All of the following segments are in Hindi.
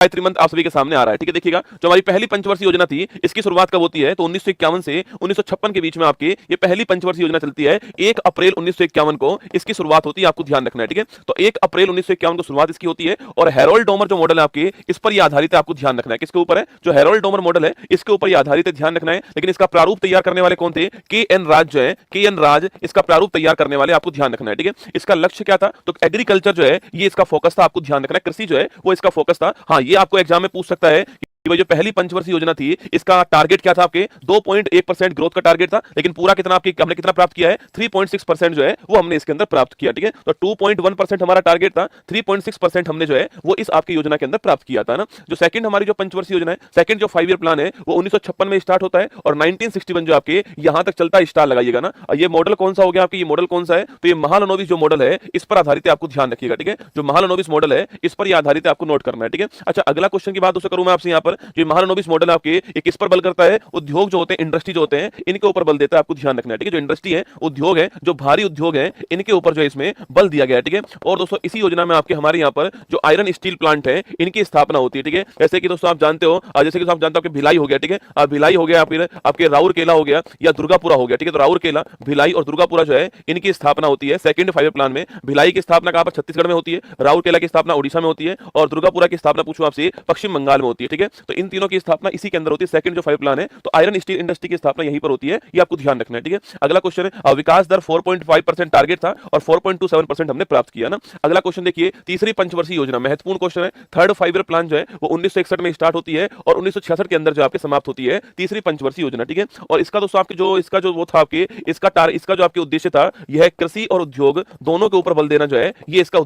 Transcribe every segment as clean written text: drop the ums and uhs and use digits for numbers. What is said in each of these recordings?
गायत्री मंत्र आप सभी के सामने आ रहा है। ठीक है, देखिएगा जो हमारी पहली पंचवर्षीय योजना थी इसकी शुरुआत कब होती है तो 1951 से 1956 के बीच में आपकी ये पहली पंचवर्षीय योजना चलती है। 1 अप्रैल 1951 को इसकी शुरुआत होती है, आपको ध्यान रखना है। ठीक है, तो 1 अप्रैल 1951 को शुरुआत इसकी होती है और हैरोल्ड डोमर जो मॉडल है आपके इस पर ये आधारित है, आपको ध्यान रखना है। किसके ऊपर है? जो हैरोल्ड डोमर मॉडल है इसके ऊपर ये आधारित है, ध्यान रखना है। लेकिन इसका प्रारूप तैयार करने वाले कौन थे? के एन राज जो है, के एन राज इसका प्रारूप तैयार करने वाले, आपको ध्यान रखना है। ठीक है, इसका लक्ष्य क्या था? तो एग्रीकल्चर जो है ये इसका फोकस था, आपको ध्यान रखना है। कृषि जो है वो इसका फोकस था। हाँ, ये आपको एग्जाम में पूछ सकता है कि जो पहली पंचवर्षीय योजना थी इसका टारगेट क्या था? आपके 2.1% ग्रोथ का टारगेट था, लेकिन पूरा कितना आपके हमने कितना प्राप्त किया है? 3.6% जो है वो हमने इसके अंदर प्राप्त किया। ठीक है, तो 2.1% हमारा टारगेट था, 3.6% हमने जो है वो इस आपकी योजना के अंदर प्राप्त किया था ना। जो सेकंड हमारी जो पंचवर्षीय योजना है, सेकंड जो 5 ईयर प्लान है वो 1956 में स्टार्ट होता है और 1961 जो आपके यहां तक चलता है। स्टार लगाइएगा ना। ये मॉडल कौन सा हो गया आपके? ये मॉडल कौन सा है? तो ये महालनोबिस जो मॉडल है इस पर आधारित है, आपको ध्यान रखिएगा। ठीक है, जो महालनोबिस मॉडल है इस पर आधारित है, आपको नोट करना है। ठीक है, अच्छा अगला क्वेश्चन की बात दोस्तों करूं मैं आपसे यहाँ पर, जो महालनोबिस मॉडल आपके ये किस पर बल करता है? उद्योग जो होते हैं, इंडस्ट्री जो होते हैं इनके ऊपर बल देता है, आपको ध्यान रखना है। ठीक है, जो इंडस्ट्री है, उद्योग है, जो भारी उद्योग है इनके ऊपर जो है इसमें बल दिया गया है। ठीक है, और दोस्तों इसी योजना में आपके हमारे यहाँ पर जो आयरन स्टील प्लांट है इनकी स्थापना होती है। ठीक है, जैसे कि दोस्तों आप जानते हो, जैसे कि आप जानते हो भिलाई हो गया। ठीक है, भिलाई हो गया, फिर आपके राउरकेला हो गया या दुर्गापुरा हो गया। ठीक है, तो राउरकेला, भिलाई और दुर्गापुरा जो है इनकी स्थापना होती है सेकंड 5 ईयर प्लान में। भिलाई की स्थापना कहां पर? छत्तीसगढ़ में होती है। राउरकेला की स्थापना उड़ीसा में होती है और दुर्गापुरा की स्थापना पूछूं आपसे पश्चिम बंगाल में होती है। ठीक है, तो इन तीनों की स्थापना इसी के अंदर होती है, सेकंड जो 5 प्लान है। तो आयरन स्टील इंडस्ट्री की स्थापना यहीं पर होती है, ये आपको ध्यान रखना है। ठीक है, अगला क्वेश्चन है विकास दर 4.5% टारगेट था और 4.27% हमने प्राप्त किया ना। अगला क्वेश्चन देखिए, तीसरी पंचवर्षीय योजना, महत्वपूर्ण क्वेश्चन है। थर्ड 5 ईयर प्लान जो है वो 1961 में स्टार्ट होती है और 1966 के अंदर जो आपके समाप्त होती है तीसरी पंचवर्षीय योजना। ठीक है, और इसका दोस्तों आपके जो इसका जो वो था आपके इसका जो आपके उद्देश्य था यह कृषि और उद्योग दोनों के ऊपर बल देना जो है ये इसका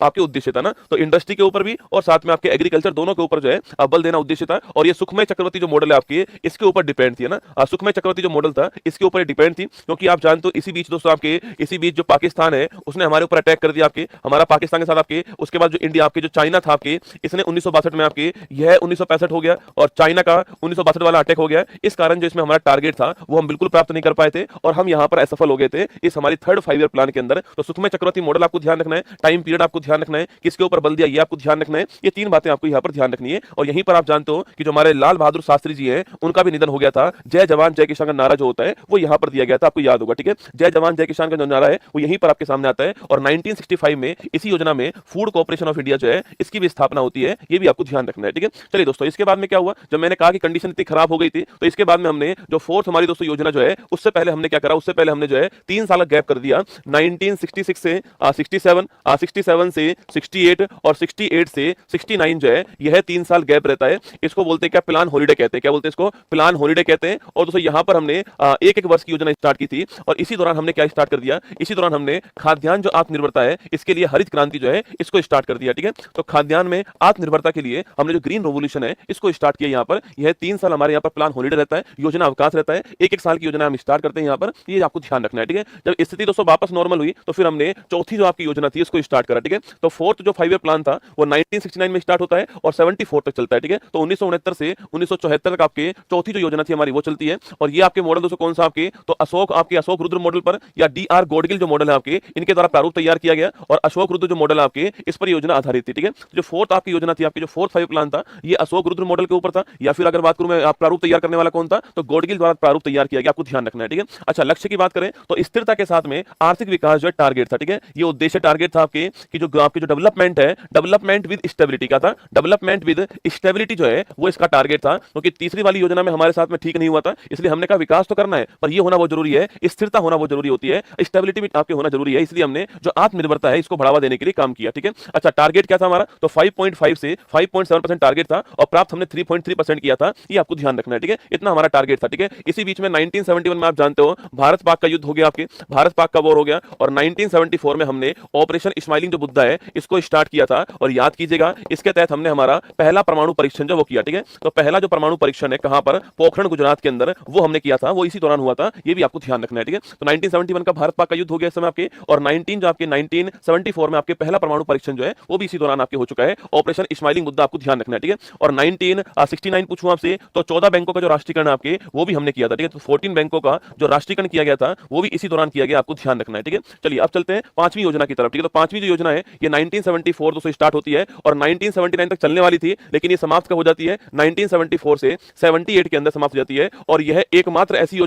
आपके उद्देश्य था ना। तो इंडस्ट्री के ऊपर भी और साथ में आपके एग्रीकल्चर दोनों के ऊपर जो है बल देना उद्देश्य था। और ये सुखमय चक्रवर्ती जो मॉडल है आपके इसके ऊपर डिपेंड थी ना। सुखमय चक्रवर्ती जो मॉडल था इसके ऊपर डिपेंड थी, क्योंकि आप जानते हो इसी बीच दोस्तों आपके इसी बीच जो पाकिस्तान है उसने हमारे ऊपर अटैक कर दिया आपके, हमारा पाकिस्तान के साथ आपके। उसके बाद जो इंडिया आपके जो चाइना था आपके इसने 1962 में आपके यह 1965 हो गया और चाइना का 1962 वाला अटैक हो गया। इस कारण जो इसमें हमारा टारगेट था वो हम बिल्कुल प्राप्त नहीं कर पाए थे और हम यहाँ पर असफल हो गए थे इस हमारी थर्ड 5 ईयर प्लान के अंदर। तो सुखमय चक्रवर्ती मॉडल आपको ध्यान रखना है, टाइम पीरियड आपको ध्यान रखना है, किसके ऊपर बल दिया ये आपको ध्यान रखना है। ये तीन बातें आपको यहाँ पर ध्यान रखनी है। और यहीं पर आप जानते हो कि जो हमारे लाल बहादुर शास्त्री जी हैं उनका भी निधन हो गया था। जय जवान जय किसान का नारा जो होता है वो यहाँ पर दिया गया था, आपको याद होगा। ठीक है, जय जवान जय किसान का जो नारा है वो यहीं पर आपके सामने आता है। और 1965 में इसी योजना में फूड कॉर्पोरेशन ऑफ इंडिया जो है इसकी भी स्थापना होती है, ये भी आपको ध्यान रखना है। ठीक है, चलिए दोस्तों इसके बाद में क्या हुआ, जब मैंने कहा कि कंडीशन इतनी खराब हो गई थी तो इसके बाद में हमने जो फोर्थ हमारी दोस्तों योजना जो है उससे पहले हमने क्या करा, उससे पहले हमने जो है 3 साल का गैप कर दिया। 1966 से 67, 67 से 68 और 68 से 69 जो है यह 3 साल गैप रहता है। इसको बोलते हैं क्या? प्लान हॉलिडे कहते हैं। क्या बोलते हैं इसको? प्लान हॉलिडे कहते हैं। और दोस्तों यहाँ पर हमने एक एक वर्ष की योजना स्टार्ट की थी और इसी दौरान हमने क्या स्टार्ट कर दिया, इसी दौरान हमने खाद्यान्न जो आत्मनिर्भरता है इसके लिए हरित क्रांति जो है इसको स्टार्ट कर दिया। ठीक है, तो खाद्यान्न में आत्मनिर्भरता के लिए हमने जो ग्रीन रेवोल्यूशन है इसको स्टार्ट किया। यहाँ पर यह 3 साल हमारे यहाँ पर प्लान हॉलिडे रहता है, योजना अवकाश रहता है। एक एक साल की योजना हम स्टार्ट करते हैं यहाँ पर, ये आपको ध्यान रखना है। ठीक है, जब स्थिति दोस्तों वापस नॉर्मल हुई तो फिर हमने चौथी जो आपकी योजना थी इसको स्टार्ट करा। ठीक है, तो फोर्थ जो 5 ईयर प्लान था वो 1969 में स्टार्ट होता है और 74 तक चलता है। ठीक है, तो 1969 से 1974 तक आपके चौथी जो योजना थी हमारी वो चलती है। और ये आपके मॉडल दोस्तों कौन सा आपके, तो अशोक रुद्र मॉडल पर या डीआर गॉडगिल जो मॉडल है आपके इनके द्वारा प्रारूप तैयार किया गया और अशोक रुद्र जो मॉडल है आपके इस पर योजना आधारित थी। ठीक है, जो फोर्थ आपकी योजना थी आपकी जो फोर्थ 5 प्लान था ये अशोक रुद्र मॉडल के ऊपर था, या फिर अगर बात करूं मैं प्रारूप तैयार करने वाला कौन था तो गॉडगिल द्वारा प्रारूप तैयार किया गया, आपको ध्यान रखना है। ठीक है, अच्छा लक्ष्य की बात करें तो स्थिरता के साथ में आर्थिक विकास जो है टारगेट था। ठीक है, ये उद्देश्य टारगेट था आपके कि जो आपके जो डेवलपमेंट है, डेवलपमेंट विद स्टेबिलिटी का था, डेवलपमेंट विद स्टेबिलिटी जो है वो इसका टारगेट था। क्योंकि तीसरी वाली योजना में हमारे साथ में ठीक नहीं हुआ था, इसलिए हमने कहा विकास तो करना है पर ये होना बहुत जरूरी है, स्थिरता होना बहुत जरूरी होती है, स्टेबिलिटी भी आपके होना जरूरी है। इसलिए हमने जो आत्मनिर्भरता है इसको बढ़ावा देने के लिए काम किया। ठीक है, अच्छा टारगेट क्या था हमारा, तो 5.5 से 5.7% टारगेट था और प्राप्त हमने 3.3% किया था, ये आपको ध्यान रखना है। ठीक है, इतना हमारा टारगेट था। ठीक है, इसी बीच में 1971 में आप जानते हो भारत पाक का युद्ध हो गया, आपके भारत पाक का वॉर हो गया और 1974 में हमने ऑपरेशन स्माइलिंग जो मुद्दा है इसको स्टार्ट किया था। और याद कीजिएगा इसके तहत हमने हमारा पहला परमाणु परीक्षण जो वो किया, ठीक है। तो पहला जो परमाणु परीक्षण है कहां पर, पोखरण गुजरात के अंदर, वो हमने किया था, वो इसी दौरान हुआ था, ये भी आपको ध्यान रखना है, ठीक है। तो 1971 का भारत पाक का युद्ध हो गया इस समय आपके, और 1974 में आपके पहला परमाणु परीक्षण जो है वो भी इसी दौरान आपके हो चुका है, ऑपरेशन इस्माइली मुद्दा आपको ध्यान रखना है, ठीक है। और 1969 पूछूं आपसे तो 14 बैंकों का जो राष्ट्रीयकरण आपके वो भी हमने किया था, ठीक है। तो 14 बैंकों का जो राष्ट्रीयकरण किया गया था वो भी इसी दौरान किया गया, आपको ध्यान रखना है, ठीक है। चलिए अब चलते हैं पांचवी योजना की तरफ, ठीक है। तो पांचवी जो योजना है ये 1974 से स्टार्ट होती है और 1979 तक चलने वाली थी, लेकिन ये समाप्त कब हो जाती है, 1974 से 78 के अंदर समाप्त हो जाती है। और यह एकमात्र ऐसी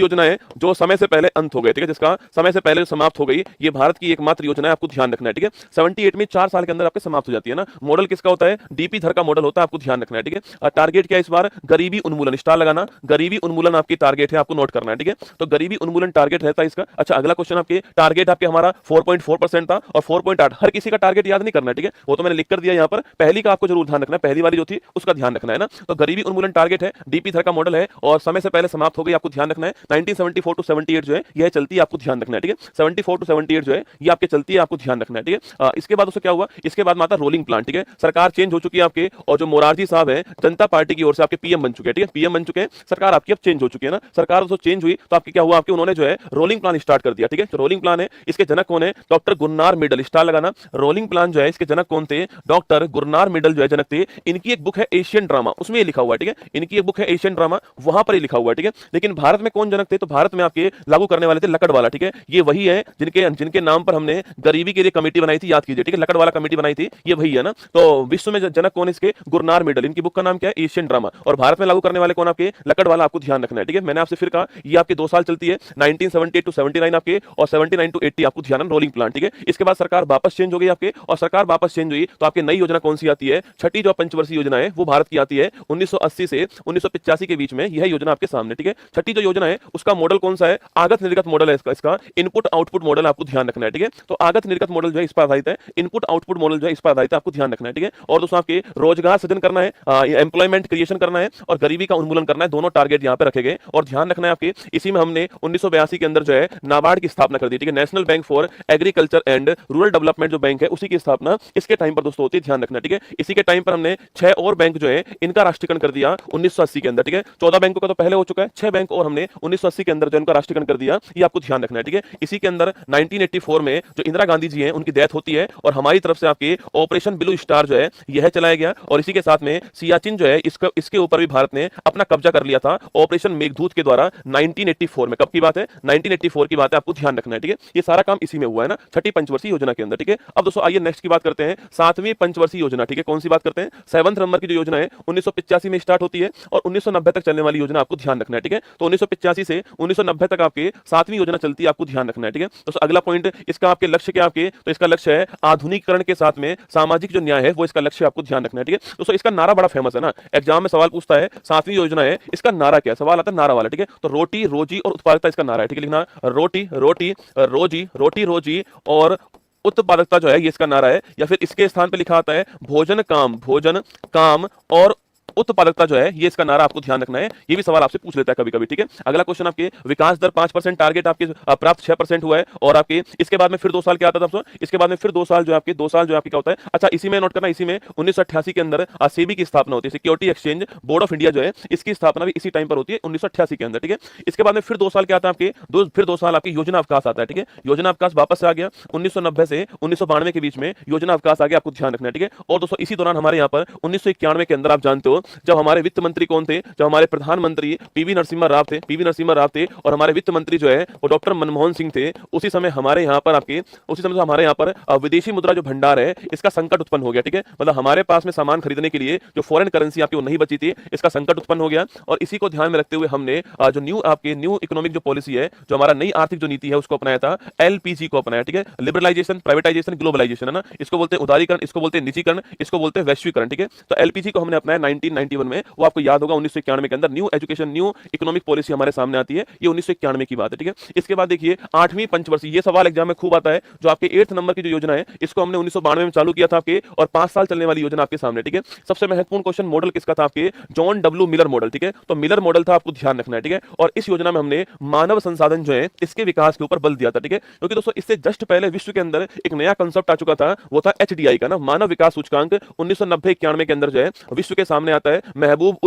योजना है जो समय से पहले अंत हो गई, ठीक है, जिसका समय से पहले समाप्त हो गई, ये भारत की एकमात्र योजना है, आपको ध्यान रखना है, ठीक है। 78 में 4 साल के अंदर आपके समाप्त हो जाती है ना। मॉडल किसका होता है, डीपी धर का मॉडल होता है, आपको ध्यान रखना है, ठीक है। टारगेट क्या है इस बार, गरीबी उन्मूलन, स्टार लगाना, गरीबी उन्मूलन आपकी टारगेट है, आपको नोट करना है, ठीक है। तो गरीबी उन्मूलन टारगेट रहता है इसका। अच्छा, अगला क्वेश्चन आपके, टारगेट आपके हमारा 4.4% था और 4.8, हर किसी का टारगेट याद नहीं करना है, ठीक है, वो तो मैंने लिख कर दिया यहाँ पर, पहली का आपको जरूर ध्यान रखना है, पहली वाली जो थी उसका ध्यान रखना है ना। तो गरीबी उन्मूलन टारगेट है, डीपी धर का मॉडल है और समय से पहले समाप्त हो गई, आपको ध्यान रखना है। 1974 टू 78 जो है यह चलती है, आपको ध्यान रखना है, ठीक है। 74 टू 78 जो है ये आपके चलती है, आपको ध्यान रखना है, ठीक है। इसके बाद उससे क्या हुआ, इसके बाद माता रोलिंग प्लान, ठीक है। सरकार चेंज हो चुकी है आपके, और जो मोरारजी साहब है जनता पार्टी की ओर से आपके पीएम बन चुके हैं, ठीक है, पीएम बन चुके हैं, सरकार आपकी अब चेंज हो चुकी है ना। सरकार तो चेंज हुई तो आपके क्या हुआ, आपके उन्होंने जो है रोलिंग प्लान स्टार्ट कर दिया, ठीक है। तो रोलिंग प्लान है, इसके जनक कौन है, डॉक्टर गुरनार मिडल, स्टार लगाना। रोलिंग प्लान जो है इसके जनक कौन थे, डॉक्टर गुरनार मिडल जो है जनक थे। इनकी एक बुक है एशियन ड्रामा, उसमें ये लिखा हुआ है, ठीक है, इनकी एक बुक है एशियन ड्रामा, वहां पर ये लिखा हुआ है, ठीक है। लेकिन भारत में कौन जनक थे, तो भारत में आपके लागू करने वाले थे लकड़वाला, ठीक है। ये वही है जिनके नाम पर हमने गरीबी के लिए कमेटी बनाई थी, याद कीजिए, ठीक है, लकड़वाला कमेटी बनाई थी, ये वही है ना। तो विश्व में जनक कौन इसके, गुरनार मिडल, इनकी बुक का नाम क्या है, एशियन ड्रामा, और भारत में लागू करने वाले कौन, आपके लकड़वाला, आपको ध्यान रखना है, ठीक है। मैंने आपसे फिर कहा ये आपके 2 साल चलती है, 1978 टू 79 आपके, और 79 टू 80 आपको ध्यान, रोलिंग प्लान, ठीक है। इसके बाद सरकार वापस चेंज हो गई आपके, और सरकार वापस चेंज हुई तो आपकी नई योजना कौन सी आती है, छठी जो पंचवर्षीय योजना है वो भारत की आती है 1980 से 1985 के बीच में, यह योजना आपके सामने, ठीक है। छठी जो योजना है उसका मॉडल कौन सा है, आगत निर्गत मॉडल है इसका इनपुट आउटपुट मॉडल, आपको ध्यान रखना है, ठीक है। तो आगत निर्गत मॉडल जो है इस पर आधारित है, इनपुट आउटपुट मॉडल जो है इस पर आधारित है, आपको ध्यान रखना है, ठीक है। और दोस्तों आपके रोजगार सृजन करना है, एम्प्लॉयमेंट क्रिएशन करना है, और गरीबी का उन्मूलन करना है, दोनों टारगेट यहाँ पे रखे गए। और ध्यान रखना है आपके, इसी में हमने 1982 के अंदर जो है नाबार्ड की स्थापना कर दी, ठीक है, national bank for agriculture and rural development जो बैंक है उसी की स्थापना इसके टाइम पर दोस्तों होती है, ध्यान रखना, ठीक है। इसी के टाइम पर हमने 6 और बैंक जो है इनका राष्ट्रीयकरण कर दिया 1980 के अंदर, ठीक है। 14 बैंकों का तो पहले हो चुका है, 6 बैंक और हमने 1980 के अंदर जो इनका राष्ट्रीयकरण कर दिया, ये आपको ध्यान रखना है, ठीक है। इसी के अंदर 1984 में जो इंदिरा गांधी जी हैं उनकी डेथ होती है, और हमारी तरफ से आपके ऑपरेशन ब्लू स्टार जो है यह चलाया गया, और इसी के साथ में सियाचिन जो है इसके ऊपर भी भारत ने अपना कब्जा कर लिया था ऑपरेशन मेघदूत के द्वारा 1984 में। कब की बात है, 1984 की बात है, आपको ध्यान रखना है, ठीक है। ये सारा काम इसी में हुआ है ना, छठी पंचवर्षीय योजना के अंदर, ठीक है। अब दोस्तों आइए नेक्स्ट की बात करते हैं, 7वीं पंचवर्षीय योजना, ठीक है। कौन सी बात करते हैं, 7th नंबर की जो योजना है 1985 में स्टार्ट होती है और 1990 तक चलने वाली योजना, आपको ध्यान रखना है, ठीक है। तो 1985 से 1990 तक आपके 7वीं योजना चलती है, आपको ध्यान रखना है, ठीक है। तो अगला पॉइंट, इसका आपके लक्ष्य क्या, आपके तो इसका लक्ष्य है आधुनिकीकरण के साथ में सामाजिक जो न्याय है वो इसका लक्ष्य, आपको ध्यान रखना है, ठीक है। दोस्तों इसका नारा बड़ा फेमस है ना, एग्जाम में सवाल पूछता है 7वीं योजना है, इसका नारा क्या है, सवाल आता है नारा वाला, ठीक है। तो रोटी रोजी और उत्पादकता इसका नारा है, ठीक है, लिखना रोटी रोटी रोजी, रोटी रोजी और उत्पादकता जो है ये इसका नारा है। या फिर इसके स्थान पे लिखा आता है भोजन काम और उत्पादकता जो है ये इसका नारा, आपको ध्यान रखना है, ये भी सवाल आपसे पूछ लेता है कभी कभी, ठीक है। अगला क्वेश्चन, आपके विकास दर 5% टारगेट आपके प्राप्त 6% हुआ है, और आपके इसके बाद में फिर 2 साल क्या आता था, इसके बाद में फिर 2 साल जो आपके 2 साल जो आपके क्या होता है, अच्छा इसी में नोट करना, इसी में 1988 के अंदर सेबी की स्थापना होती है, security exchange board of India जो है इसकी स्थापना भी इसी टाइम पर होती है 1988 के अंदर, ठीक है। इसके बाद में फिर 2 साल क्या आता है आपके, फिर 2 साल आपकी योजना अवकाश आता है, ठीक है। योजना अवकाश वापस से आ गया 1990 से 1992 के बीच में योजना अवकाश आ गया, आपको ध्यान रखना है, ठीक है। और दोस्तों इसी दौरान हमारे यहाँ पर 1991 के अंदर आप जानते हो जब हमारे वित्त मंत्री कौन थे, जब हमारे प्रधानमंत्री पीवी नरसिम्हा राव थे, और हमारे वित्त मंत्री जो है वो डॉक्टर मनमोहन सिंह थे, उसी समय हमारे यहाँ पर हमारे यहाँ पर विदेशी मुद्रा जो भंडार है इसका संकट उत्पन्न हो गया, ठीक है। मतलब हमारे पास में सामान खरीदने के लिए जो फॉरेन करेंसी आपकी वो नहीं बची थी, इसका संकट उत्पन्न हो गया, और इसी को ध्यान में रखते हुए हमने जो न्यू इकोनॉमिक जो पॉलिसी है, जो हमारा नई आर्थिक जो नीति है उसको अपनाया था, एलपीजी को अपनाया, ठीक है। लिबरलाइजेशन, प्राइवेटाइजेशन, ग्लोबलाइजेशन है ना, इसको बोलते हैं उदारीकरण, इसको बोलते हैं निजीकरण, इसको बोलते हैं वैश्वीकरण, ठीक है। तो एलपीजी को हमने अपनाया 1991 में, वो आपको याद होगा 1991 के अंदर new education new economic policy हमारे सामने आती है, ये 1991 की बात है, ठीक है। इसके बाद देखिए 8वीं पंचवर्षीय, ये सवाल एग्जाम में खूब आता है, जो आपके 8th नंबर की जो योजना है, इसको हमने 1992 में चालू किया था आपके, और 5 साल चलने वाली योजना आपके सामने, ठीक है। सबसे महत्वपूर्ण क्वेश्चन मॉडल किसका था आपके, जॉन डब्ल्यू मिलर मॉडल, ठीक है। तो मिलर मॉडल था, आपको ध्यान रखना है, ठीक है। और इस योजना में हमने मानव संसाधन जो है इसके विकास के ऊपर बल दिया था, ठीक है। क्योंकि दोस्तों इससे जस्ट पहले विश्व के अंदर एक नया कंसेप्ट आ चुका था, वो था एचडीआई का ना, मानव विकास सूचकांक। 1990-91 के अंदर जो है विश्व के सामने आता है, महबूब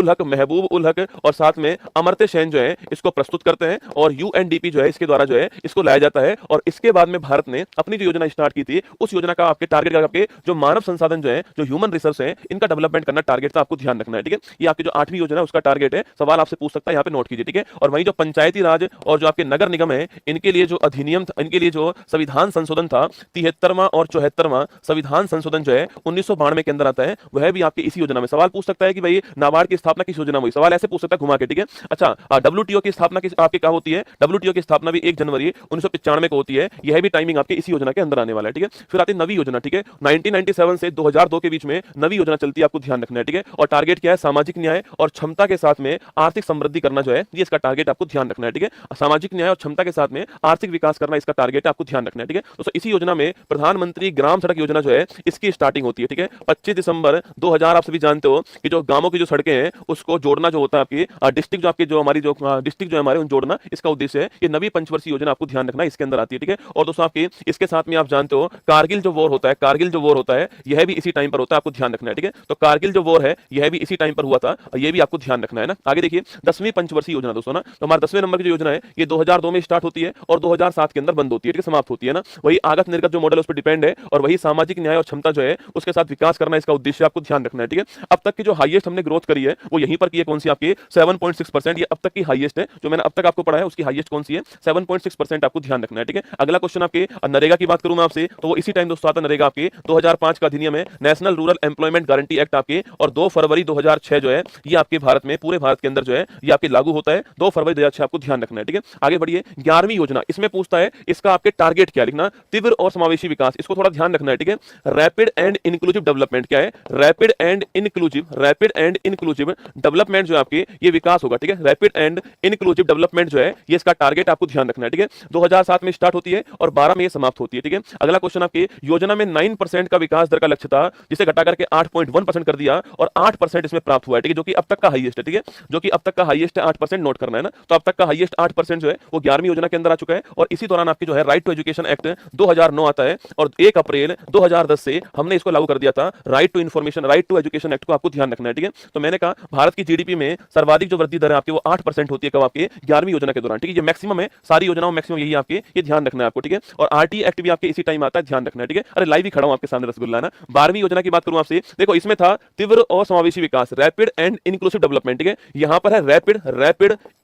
उल हक और साथ में अमर्त्य सेन जो है इसको प्रस्तुत करते हैं, और यूएनडीपी जो है इसके द्वारा जो है इसको लाया जाता है। और इसके बाद में भारत ने अपनी जो योजना स्टार्ट की थी, उस योजना का आपके टारगेट का आपके जो मानव संसाधन जो है, जो ह्यूमन रिसोर्स है, इनका डेवलपमेंट करना टारगेट था, आपको ध्यान रखना है, ठीक है। ये आपकी जो 8वीं योजना है उसका टारगेट है, सवाल आपसे पूछ सकता है, यहाँ पे नोट कीजिए, ठीक है। और वहीं जो पंचायती राज और जो आपके नगर निगम है, इनके लिए जो अधिनियम, इनके लिए जो संविधान संशोधन था, 73वां और 74वां संविधान संशोधन जो है 1992 के अंदर आता है, वह भी आपके इसी योजना में। सवाल पूछ सकता है कि भाई नाबार्ड की स्थापना किस योजना में हुई, सवाल ऐसे पूछ सकता है घुमा के, ठीक है। अच्छा, डब्ल्यूटीओ की स्थापना किस आपके क्या होती है, डब्ल्यूटीओ की स्थापना भी 1 जनवरी 1995 को होती है, यह भी टाइमिंग आपके इसी योजना के अंदर आने वाला है, ठीक है। फिर आती है नवी योजना, ठीक है। 1997 से 2002 के बीच में नवी योजना चलती है, आपको ध्यान रखना है, ठीक है। और टारगेट क्या है, सामाजिक न्याय और क्षमता के साथ में आर्थिक समृद्धि करना जो है, ये इसका टारगेट आपको ध्यान रखना है, ठीक है। सामाजिक न्याय और क्षमता के साथ में आर्थिक विकास करना इसका टारगेट है, आपको ध्यान रखना है, ठीक है। दोस्तों इसी योजना में प्रधानमंत्री ग्राम सड़क योजना जो है इसकी स्टार्टिंग होती है, ठीक है। 25 दिसंबर 2000, आप सभी जानते हो कि जो गांवों की जो सड़कें हैं उसको जोड़ना जो होता है, आपकी डिस्ट्रिक्ट जो आपकी जो हमारी जो डिस्ट्रिक्ट जो हमारे उन जोड़ना, इसका उद्देश्य है। ये नवी पंचवर्षीय योजना आपको ध्यान रखना इसके अंदर आती है, ठीक है। और दोस्तों आपकी इसके साथ में आप जानते हो कारगिल जो वॉर होता है, कारगिल जो वॉर होता है यह भी इसी टाइम पर होता है, आपको ध्यान रखना है, ठीक है। तो कारगिल जो वॉर है यह भी इसी टाइम पर हुआ था, यह भी आपको ध्यान रखना है ना। आगे देखिए 10वीं पंचवर्षीय योजना दोस्तों ना, तो हमारे 10वें नंबर की जो योजना है ये 2002 में स्टार्ट होती है और 2007 के अंदर बंद होती है, ठीक है, समाप्त होती है ना। वही आगत निर्गत जो मॉडल उस पर डिपेंड है, और वही सामाजिक न्याय और क्षमता जो है उसके साथ विकास करना इसका उद्देश्य, आपको ध्यान रखना है, ठीक है। अब तक की जो हाईएस्ट हमने ग्रोथ करी है वो यहीं पर की है, कौन सी आपकी 7.6%, ये अब तक की हाईएस्ट है, जो मैंने अब तक आपको पढ़ा है उसकी हाईएस्ट कौन सी है, 7.6%, आपको ध्यान रखना है, ठीक है। अगला क्वेश्चन आपके नरेगा की बात करूं मैं आपसे, तो वो इसी टाइम दोस्तों आता है नरेगा, आपके 2005 का अधिनियम है, national rural employment guarantee act आपके, और 2 फरवरी 2006 जो है ये आपके भारत में, पूरे भारत के अंदर जो है ये आपके लागू होता है, 2 फरवरी 2006, आपको ध्यान रखना है, ठीक है। आगे बढ़िए 11वीं योजना, इसमें पूछता है इसका आपके टारगेट क्या लिखना, तीव्र और समावेशी विकास, इसको थोड़ा ध्यान रखना है, ठीक है। रैपिड एंड इंक्लूसिव डेवलपमेंट क्या है, रैपिड एंड इंक्लूसिव डेवलपमेंट जो है आपकी ये विकास होगा, ठीक है। रैपिड एंड इंक्लूसिव डेवलपमेंट जो है ये इसका टारगेट आपको ध्यान रखना है, ठीक है। 2007 में स्टार्ट होती है और 12 में ये समाप्त होती है, ठीक है। अगला क्वेश्चन आपकी योजना में 9% का विकास दर का लक्ष्य था, जिसे घटा करके 8.1% कर दिया और 8% इसमें प्राप्त हुआ है, ठीक है, जो कि अब तक का हाईएस्ट है, ठीक है, जो कि अब तक का हाईएस्ट है, 8% नोट करना है ना। तो अब तक का हाईएस्ट 8% जो है वो 11वीं योजना के अंदर आ चुका है। और इसी दौरान आपकी जो है राइट टू एजुकेशन एक्ट 2009 आता है, और 1 अप्रैल 2010 से हमने इसको लागू कर दिया था, right to information, right to education act को आपको ध्यान रखना है, ठीक है। तो मैंने कहा भारत की जीडीपी में सर्वाधिक जो वृद्धि दर है आपकी वो 8% होती है, कब आपके 11वीं योजना के दौरान, ठीक है। ये मैक्सिमम है, सारी योजनाओं मैक्सिमम यही आपके, ये ध्यान रखना है आपको, ठीक है। और आरटी एक्ट भी आपके इसी टाइम आता है, ध्यान रखना है, ठीक है। अरे लाइव ही खड़ा हूं आपके सामने रसगुल्ला ना। 12वीं योजना की बात करूं आपसे, देखो इसमें था तीव्र और समावेशी विकास, रैपिड एंड इंक्लूसिव डेवलपमेंट, ठीक है। यहां पर है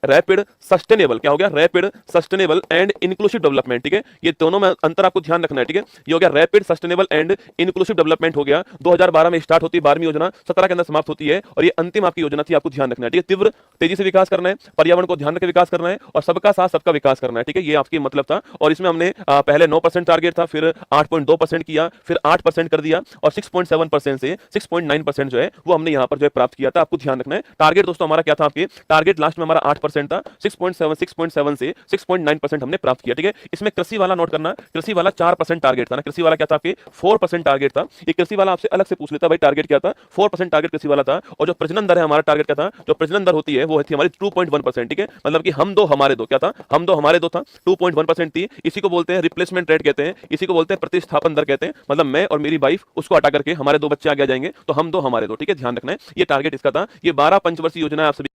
रैपिड सस्टेनेबल, क्या हो गया, rapid sustainable and inclusive development, ठीक है। ये दोनों में अंतर आपको ध्यान रखना है, ठीक है। ये हो गया rapid sustainable and inclusive development हो गया, 2012 में स्टार्ट होती है 12वीं योजना, 17 के अंदर समाप्त होती है, और ये अंतिम आपकी योजना थी, आपको ध्यान रखना है, ठीक है। तीव्र तेजी से विकास करना है, पर्यावरण को ध्यान रखकर विकास करना है, और सबका साथ सबका विकास करना है, ठीक है। ये आपकी मतलब था। और इसमें हमने पहले 9% टारगेट था, फिर 8.2% किया, फिर 8% कर दिया, और 6.7% से 6.9% जो है वो हमने यहां पर जो है प्राप्त किया था, आपको ध्यान रखना है। टारगेट दोस्तों हमारा क्या था, आपके टारगेट लास्ट में हमारा 8% था, 6.7 से 6.9% हमने प्राप्त किया, ठीक है। इसमें कृषि वाला नोट करना, कृषि वाला 4% टारगेट था ना, कृषि वाला क्या था आपके 4% टारगेट था। ये कृषि वाला आपसे अलग से पूछ लेता भाई टारगेट क्या था, 4% टारगेट कृषि वाला था। और जो प्रजनन दर है हमारा टारगेट क्या था, जो प्रजनन दर होती है वो थी हमारी 2.1%, ठीक है। मतलब कि हम दो हमारे दो, क्या था, हम दो हमारे दो था, 2.1% थी। इसी को बोलते हैं रिप्लेसमेंट रेट कहते हैं, इसी को बोलते हैं प्रतिस्थापन दर कहते हैं। मतलब मैं और मेरी वाइफ, उसको हटा करके हमारे 2 बच्चे आगे आ जाएंगे, तो हम दो हमारे दो, ठीक है, ध्यान रखना है। ये टारगेट इसका था। ये 12 पंचवर्षीय योजना है, आप सभी